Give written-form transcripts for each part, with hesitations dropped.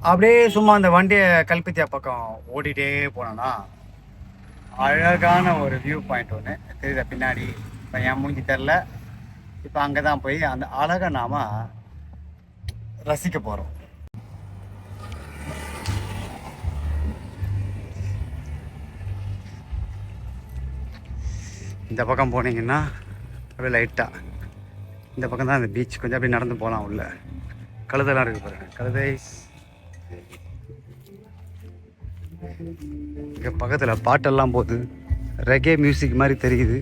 அப்படியே சும்மா அந்த வண்டியை கல்பித்தியா பக்கம் ஓடிட்டே போனோன்னா அழகான ஒரு வியூ பாயிண்ட் ஒன்று தெரியுதா பின்னாடி. இப்போ என் மூஞ்சி தெரில. இப்போ அங்கே தான் போய் அந்த அழகை நாம் ரசிக்க போகிறோம். இந்த பக்கம் போனீங்கன்னா அப்படியே லைட்டாக இந்த பக்கம் தான் அந்த பீச். கொஞ்சம் அப்படியே நடந்து போகலாம். உள்ள கழுதெல்லாம் இருக்குது பாருங்க, கழுதை. இங்கே பக்கத்தில் பாட்டெல்லாம் போகுது, ரெகே மியூசிக் மாதிரி தெரியுது.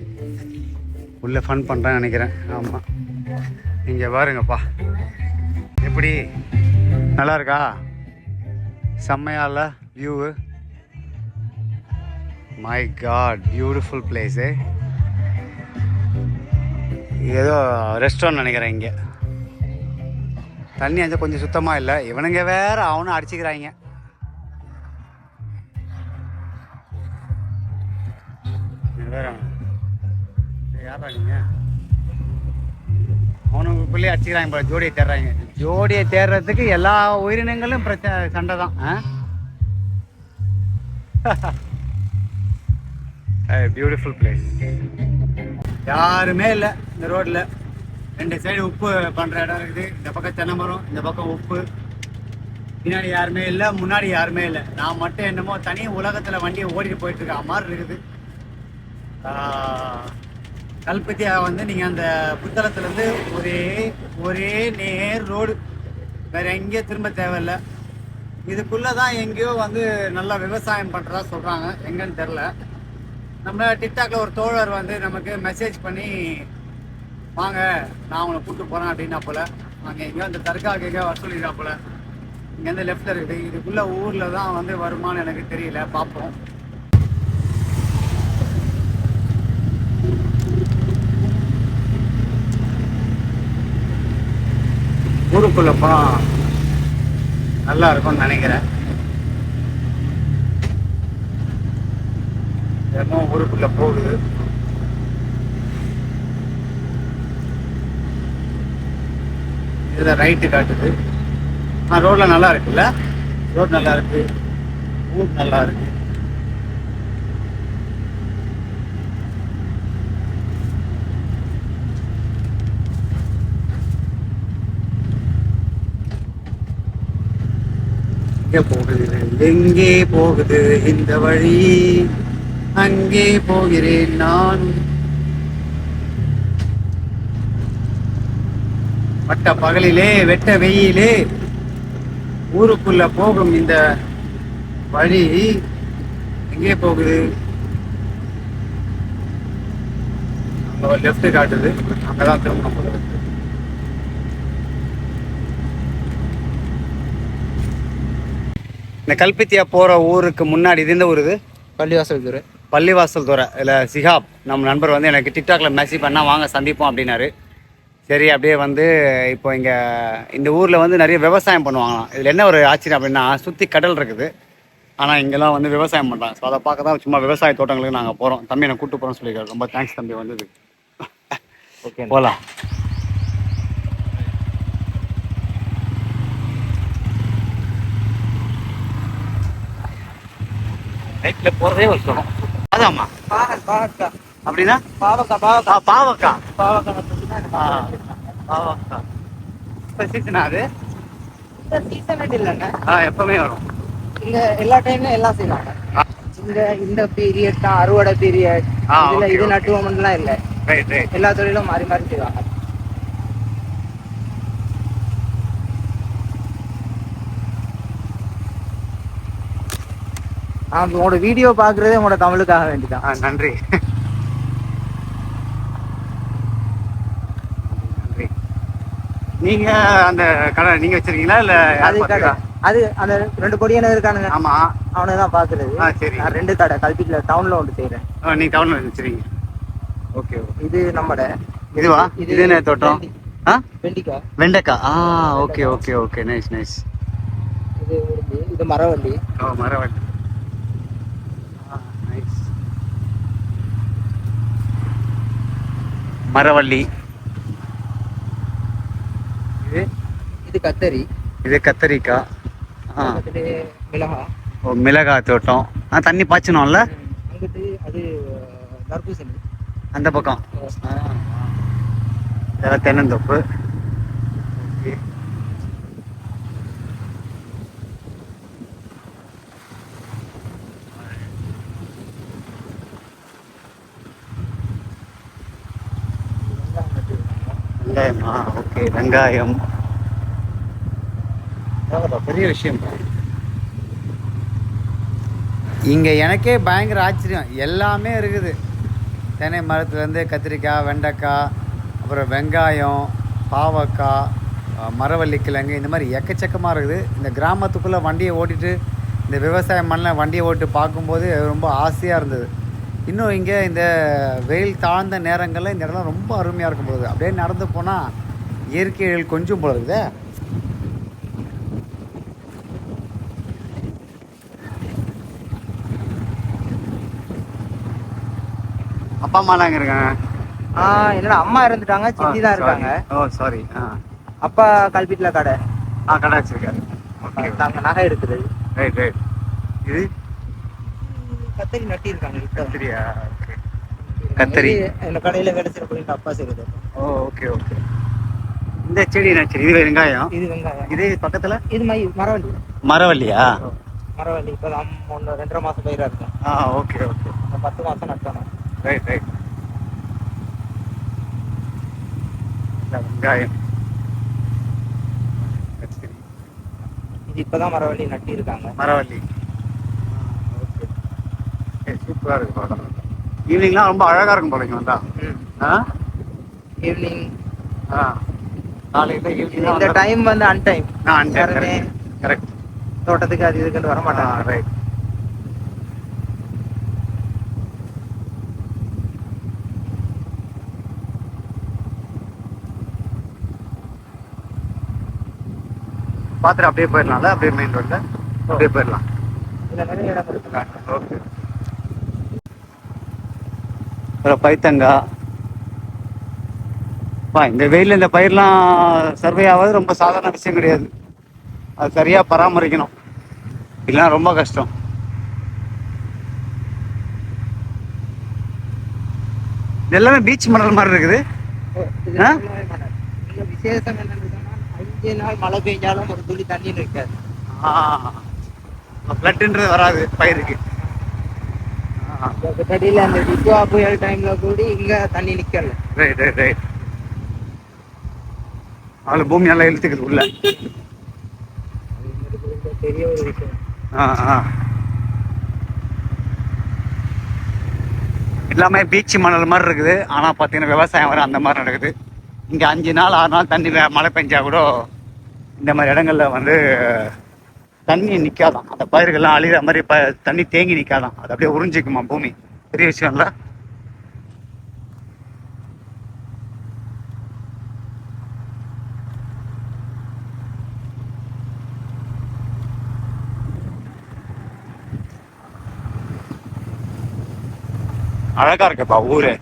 உள்ளே ஃபன் பண்ணுறேன்னு நினைக்கிறேன். ஆமாம், இங்கே பாருங்கப்பா எப்படி நல்லா இருக்கா, செம்மையால view. My god, beautiful place. ஏதோ ரெஸ்டாரண்ட் நினைக்கிறேன். இங்கே தண்ணி அஞ்சு கொஞ்சம் சுத்தமாக இல்லை. இவனுங்க வேற அவனும் அடிச்சுக்கிறாங்க. வேற யாரா நீங்கள்? அவனுக்குள்ளேயே அடிச்சுக்கிறாங்க போல. ஜோடியை தேடுறாங்க. ஜோடியை தேடுறதுக்கு எல்லா உயிரினங்களும் பிரச்சனை, சண்டை தான். Beautiful place. யாருமே இல்லை இந்த ரோட்டில். 2 சைடு உப்பு பண்ணுற இடம் இருக்குது. இந்த பக்கம் தென்னை மரம், இந்த பக்கம் உப்பு. பின்னாடி யாருமே இல்லை, முன்னாடி யாருமே இல்லை. நான் மட்டும் என்னமோ தனி உலகத்தில் வண்டியை ஓடிட்டு போயிட்டு இருக்க மாதிரி இருக்குது. கல்பத்தியா வந்து நீங்கள் அந்த புத்தளத்துலேருந்து ஒரே நேர் ரோடு, வேறு எங்கேயும் திரும்ப தேவையில்லை. இதுக்குள்ளே தான் எங்கேயோ வந்து நல்லா விவசாயம் பண்ணுறதா சொல்கிறாங்க. எங்கன்னு தெரில. நம்ம டிக்டாக்ல ஒரு தோழர் வந்து நமக்கு மெசேஜ் பண்ணி வாங்க நான் உங்களை கூப்பிட்டு போகிறேன் அப்படின்னா போல். அங்கே எங்கேயோ அந்த தர்காவுக்கு எங்கேயோ வர சொல்லிடுறா போல். இங்கேருந்து லெஃப்டில் இருக்குது. இதுக்குள்ளே ஊரில் தான் வந்து வருமானு எனக்கு தெரியல, பார்ப்போம். ஊருக்குள்ளப்பா நல்லா இருக்கும்னு நினைக்கிறேன். என்னமோ ஊருக்குள்ள போகுது. இதில் ரைட்டு காட்டுது. ரோட்ல நல்லா இருக்குல்ல, ரோட் நல்லா இருக்கு, ஊர் நல்லா இருக்கு. எங்கே போகுது இந்த வழி, அங்கே போகிறேன் நான். பட்ட பகலிலே வெட்ட வெயிலே ஊருக்குள்ள போகும் இந்த வழி எங்கே போகுது? அங்க ஒரு லெஃப்ட் காட்டுது, அங்கதான் திரும்ப போகுது. இந்த கல்பித்தியா போகிற ஊருக்கு முன்னாடி இது எந்த ஊர்? இது பள்ளிவாசல் துறை இல்லை சிஹாப். நம்ம நண்பர் வந்து எனக்கு டிக்டாக்ல மெசேஜ் பண்ணால் வாங்க சந்திப்போம் அப்படின்னாரு. சரி, அப்படியே வந்து இப்போ இங்கே இந்த ஊரில் வந்து நிறைய விவசாயம் பண்ணுவாங்களாம். இதில் என்ன ஒரு ஆச்சரியம் அப்படின்னா, சுற்றி கடல் இருக்குது, ஆனால் இங்கெல்லாம் வந்து விவசாயம் பண்ணுறாங்க. ஸோ அதை பார்க்க தான் சும்மா விவசாய தோட்டங்களுக்கு நாங்கள் போகிறோம். தம்பி எனக்கு கூப்பிட்டு போகிறோம்னு சொல்லியிருக்காரு. ரொம்ப தேங்க்ஸ் தம்பி வந்தது. ஓகே, போகலாம். ரைட்ல போறதே ஒரு சுகம். அதாம்மா அப்படின்னா பாவக்காய். இப்ப சீசனா அது? சீசன் இல்லைங்க, எப்பவுமே வரும். இங்க எல்லா டைம்லயும் எல்லாம் செய்வாங்க. இந்த பீரியட் தான் அறுவடை பீரியட். இது நட்டுவோம்லாம் இல்லை, எல்லா தொழிலும் மாறி மாறி செய்வாங்க. உங்களோட வீடியோ பாக்குறதே உங்களோட தமிழுக்காக வேண்டிதான். நன்றி. நீங்க அந்த கடை நீங்க வச்சிருக்கீங்களா இல்ல? அது அந்த 2 பொடியன இருக்கானுங்க. ஆமா, அவனை தான் பாக்குறது. சரி, நான் 2 கடை கல்பிட்டில டவுன்ல ஒன்று செய்யறேன். நீங்க டவுன்ல வச்சிருக்கீங்க. ஓகே, இது நம்மட. இதுவா? இது என்ன தோட்டம்? வெண்டைக்காய். Okay okay okay, nice nice. இது மரவள்ளி. மரவள்ளி, நைஸ். மரவள்ளி. இது கத்தரி. இது கத்தரிக்காய். பக்கத்துலேயே மிளகா. ஓ, மிளகாய் தோட்டம். தண்ணி பாய்ச்சணும்ல. அங்கிட்டு அது தர்பூசணி அந்த பக்கம். இதெல்லாம் தென்னந்தோப்பு. வெங்காயமா? ஓகே, வெங்காயம் பெரிய விஷயம். இங்கே எனக்கே பயங்கர ஆச்சரியம், எல்லாமே இருக்குது. தென்னை மரத்துலேருந்து கத்திரிக்காய், வெண்டைக்காய், அப்புறம் வெங்காயம், பாவக்காய், மரவள்ளி கிழங்கு, இந்த மாதிரி எக்கச்சக்கமாக இருக்குது. இந்த கிராமத்துக்குள்ளே வண்டியை ஓட்டிட்டு இந்த விவசாயம் பண்ண வண்டியை ஓட்டு பார்க்கும்போது ரொம்ப ஆசையாக இருந்தது. இன்னும் இங்கே இந்த வெயில் தாழ்ந்த நேரங்களில் இந்த இடம்லாம் ரொம்ப அருமையாக இருக்கும் பொழுது அப்படியே நடந்து போனால் இயற்கைகள் கொஞ்சம் போல இருக்குதே. அப்பா அம்மாலாம் எங்கே இருக்காங்க? என்னோட அம்மா இருந்துட்டாங்க, சித்தி தான் இருக்காங்க. ஓ சாரி. அப்பா கல்பீட்டில் கடை. கடை வச்சிருக்காரு. ஓகே, நாங்கள் நகை எடுக்குது. Right right. இது கத்தரி நட்டி இருக்காங்க. கத்திரியா? ஓகே, கத்தரி இந்த கடையில் வேலை செய்கிற பிள்ளைங்க அப்பா செய்யுது. ஓ ஓகே ஓகே. இந்த செடி என்ன செடி? இது வெங்காயம். இது வெங்காயம். இது பக்கத்தில் இது மரவள்ளி. மரவள்ளியா? மரவள்ளி இப்போ 2.5 மாதம் பயிராக இருக்கும். Okay okay. 10 மாதம் நட்டோம். Right right. வெங்காயம். இது இப்போதான் மரவள்ளி நட்டி இருக்காங்க. மரவள்ளி. ஓகே, சூப்பராக இருக்கு பார்க்கலாம். ஈவினிங்லாம் ரொம்ப அழகாக இருக்கும் போலங்க வந்தா. ஈவினிங் காலையில் ஈவினிங் இந்த டைம் வந்து அன்டைம். கரெக்ட். தோட்டத்துக்கு அது இதுக்குன்னு வர மாட்டாங்க. ரைட். பார்த்துட்டு அப்படியே போயிடலாம்ல, அப்படியே மெயின் ரோட்ல அப்படியே போயிடலாம். இதில் நிறைய இடம் இருக்குங்க. ஓகே. அப்புறம் பைத்தங்காய். இந்த வெயிலில் இந்த பயிரெலாம் சர்வே ஆகாது ரொம்ப சாதாரண விஷயம் கிடையாது. அது சரியாக பராமரிக்கணும், இல்லைன்னா ரொம்ப கஷ்டம். இது எல்லாமே பீச் மணல் மாதிரி இருக்குது. விசேஷம் என்னன்னு 5 நாள் மழை பெஞ்சாலும் ஒரு துளி தண்ணி இருக்காது. ஃப்ளட்டுன்றது வராது பயிருக்கு. கடியில் அந்த டிட்வா புயல் டைம்ல கூட இங்க தண்ணி நிக்கல. Right right right. அதில் பூமி நல்லா இழுத்துக்குது உள்ள. பெரிய ஒரு விஷயம். எல்லாமே பீச் மணல் மாதிரி இருக்குது. ஆனால் பார்த்தீங்கன்னா விவசாயம் வர அந்த மாதிரி நடக்குது. இங்கே 5 நாள் 6 நாள் தண்ணி மழை பெஞ்சா கூட இந்த மாதிரி இடங்கள்ல வந்து தண்ணி நிற்காதான். அந்த பயிர்கள்லாம் அழிகிற மாதிரி தண்ணி தேங்கி நிற்காதான். அது அப்படியே உறிஞ்சிக்குமா பூமி. பெரிய விஷயம்ல. அழகா இருக்குப்பா ஊரு.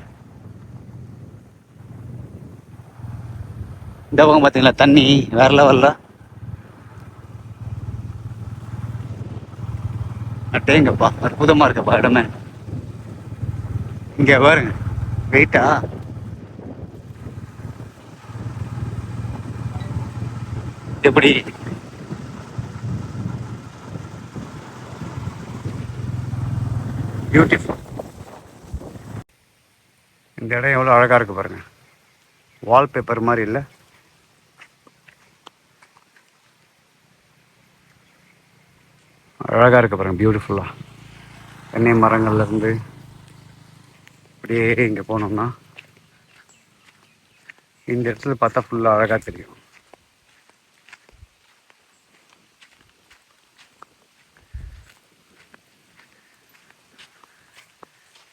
இந்த பக்கம் பார்த்தீங்களா தண்ணி வேற லெவல்ல. அட்டேங்கப்பா, அற்புதமா இருக்குப்பா இடமே. இங்க பாருங்க, வெயிட்டா எப்படி பியூட்டிஃபுல். இந்த இடம் எவ்வளோ அழகா இருக்கு பாருங்க. வால்பேப்பர் மாதிரி இல்லை. அழகாக இருக்க பாருங்க, பியூட்டிஃபுல்லாக. தென்னை மரங்கள்ல இருந்து அப்படியே இங்கே போனோம்னா இந்த இடத்துல பார்த்தா ஃபுல்லாக அழகாக தெரியும்.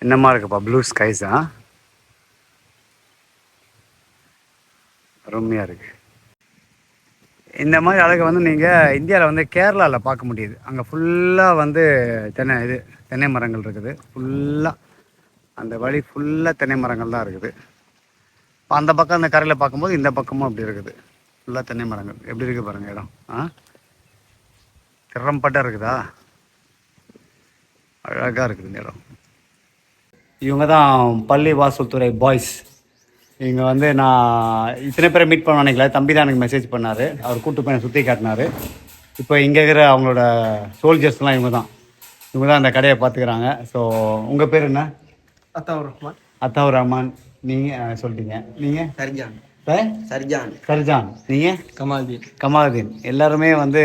என்னமா இருக்குப்பா, ப்ளூ ஸ்கைஸா, அருமையாக இருக்கு. இந்த மாதிரி அழகை வந்து நீங்கள் இந்தியாவில் வந்து கேரளாவில் பார்க்க முடியுது. அங்கே ஃபுல்லாக வந்து தென்னை மரங்கள் இருக்குது. ஃபுல்லாக அந்த வழி ஃபுல்லாக தென்னை மரங்கள் தான் இருக்குது. இப்போ அந்த பக்கம் அந்த கரையில் பார்க்கும்போது இந்த பக்கமும் அப்படி இருக்குது. ஃபுல்லாக தென்னை மரங்கள். எப்படி இருக்குது பாருங்கள் இடம். திறம்பட்ட இருக்குதா, அழகாக இருக்குது இந்த இடம். இவங்க தான் பள்ளி வாசல் துறை பாய்ஸ். இங்கே வந்து நான் இத்தனை பேரை மீட் பண்ண நினைக்கல, தம்பி தான் எனக்கு மெசேஜ் பண்ணார், அவர் கூப்பிட்டு போய் சுற்றி காட்டினார். இப்போ இங்கே இருக்கிற அவங்களோட சோல்ஜர்ஸ்லாம் இவங்க தான் அந்த கடையை பார்த்துக்கிறாங்க. ஸோ உங்கள் பேர் என்ன? அத்தாவுர் ரஹ்மான். அத்தாவுர் ரஹ்மான். நீங்கள் சொல்லிட்டீங்க. நீங்கள்? சர்ஜான். சர்ஜான். சர்ஜான். நீங்கள்? கமால்தீன். கமாலுதீன். எல்லாருமே வந்து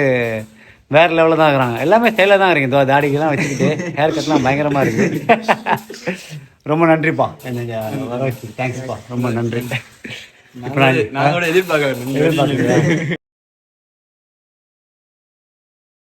வேறு லெவலில் தான் இருக்கிறாங்க. எல்லாமே ஸ்டைலாக தான் இருக்கீங்க. தாடிக்கெல்லாம் வச்சுக்கிட்டு ஹேர் கட்லாம் பயங்கரமாக இருக்குது. ரொம்ப நன்றிப்பா, என்னங்க வர வச்சு. தேங்க்ஸ்ப்பா, ரொம்ப நன்றி. இப்போ நான் எதிர்பார்க்குறேன்.